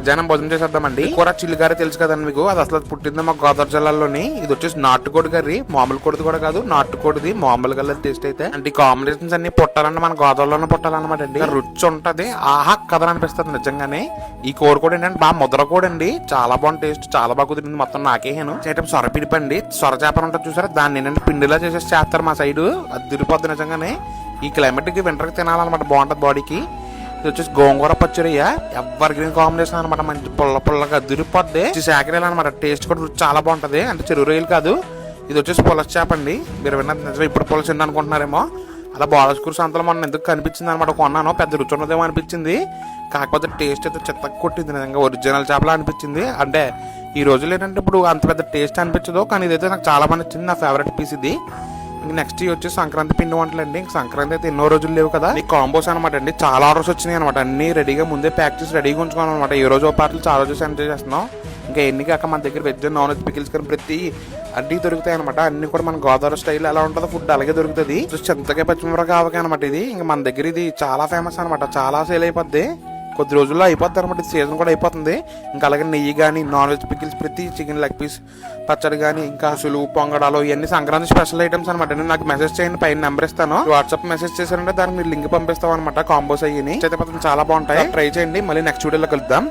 మధ్యాహ్నం భోజనం చేసేద్దామండి. కూర చిల్లి కర్రీ తెలుసు కదండి మీకు, అది అసలు పుట్టింది మా గోదావరి జిల్లాలోని. ఇది వచ్చేసి నాటుకోడి కర్రీ, మామూలు కోడిది కూడా కాదు, నాటుకోడిది. మామూలుగా టేస్ట్ అయితే అంటే ఈ కాంబినేషన్స్ అన్ని పుట్టాలంటే మన గోదావరిలోనే పుట్టాలన్నమాట అండి. రుచి ఉంటది, ఆహా కథ అనిపిస్తుంది నిజంగానే. ఈ కోడి కూడా ఏంటంటే బాగా ముద్ర కూడా అండి, చాలా బాగుంది టేస్ట్, చాలా బాగా కుదిరింది. మొత్తం నాకేహాను చేయటం సొరపిడి పండి, సొర చేపలు ఉంటుంది చూసారా, దాన్ని ఏంటంటే పిండిలా చేసేసి చేస్తారు మా సైడ్. అది తిరిగిపోద్ది నిజంగానే. ఈ క్లైమేట్ కి వింటర్ కి తినాలన్నమాట, బాగుంటది బాడీకి. ఇది వచ్చేసి గోంగూర పచ్చడియ్య, ఎవర్ గ్రీన్ కాంబినేషన్ అనమాట, మంచి పుల్ల పుల్లగా దిరిపోద్ది. శాఖరీలు అనమాట, టేస్ట్ కూడా రుచి చాలా బాగుంటది. అంటే చెరువు రొయ్యలు కాదు, ఇది వచ్చేసి పులస చేప అండి. మీరు విన్నది నిజమే, ఇప్పుడు పులస తిండి అనుకుంటున్నారేమో. అలా బాలస్కూర్ సంతలో మొన్న ఎందుకు కనిపించింది అనమాట, కొన్నాను. పెద్ద రుచి ఉన్నదేమో అనిపించింది, కాకపోతే టేస్ట్ అయితే చెత్త కొట్టింది నిజంగా. ఒరిజినల్ చేపలా అనిపించింది. అంటే ఈ రోజులు ఏంటంటే ఇప్పుడు అంత పెద్ద టేస్ట్ అనిపించదు, కానీ ఇదైతే నాకు చాలా బాగా నచ్చింది, నా ఫేవరెట్ పీస్ ఇది. నెక్స్ట్ వచ్చి సంక్రాంతి పిండి వంటలు అండి. సంక్రాంతి అయితే ఎన్నో రోజులు లేవు కదా, ఈ కాంబోస్ అనమాట అండి. చాలా ఆర్డర్స్ వచ్చినాయి అనమాట, అన్ని రెడీగా ముందే ప్యాక్ చేసి రెడీగా ఉంచుకోవాలి అనమాట. ఈ రోజు పాటలు చాలా రోజు ఎంజాయ్ చేస్తున్నాం. ఇంకా ఎన్ని కాక మన దగ్గర వెజ్ నాన్ వెజ్ పికిల్స్ కానీ ప్రతి అన్ని దొరుకుతాయి అనమాట. అన్ని కూడా మన గోదావరి స్టైల్ ఎలా ఉంటుందో ఫుడ్ అలాగే దొరుకుతుంది. చింతకాయ పచ్చిమిరపకాయ ఆవకాయ అనమాట ఇది. ఇంకా మన దగ్గర ఇది చాలా ఫేమస్ అనమాట, చాలా సేల్ అయిపోద్ది. కొద్ది రోజుల్లో అయిపోద్ది అనమాట, సీజన్ కూడా అయిపోతుంది. ఇంకా అలాగే నెయ్యి కానీ నాన్ వెజ్ పికిల్స్, ప్రతి చికెన్ లెగ్ పీస్ పచ్చడి కానీ, ఇంకా అసలు పొంగడాలు, ఇవన్నీ సంక్రాంతి స్పెషల్ ఐటమ్స్ అనమాట. నేను నాకు మెసేజ్ చేయండి, పైన నెంబర్ ఇస్తాను, వాట్సాప్ మెసేజ్ చేశారంటే దానికి మీరు లింక్ పంపిస్తాం అనమాట. కాంబోస్ అయ్యి అయితే చాలా బాగుంటాయి, ట్రై చేయండి. మళ్ళీ నెక్స్ట్ వీడియోలో కలుద్దాం.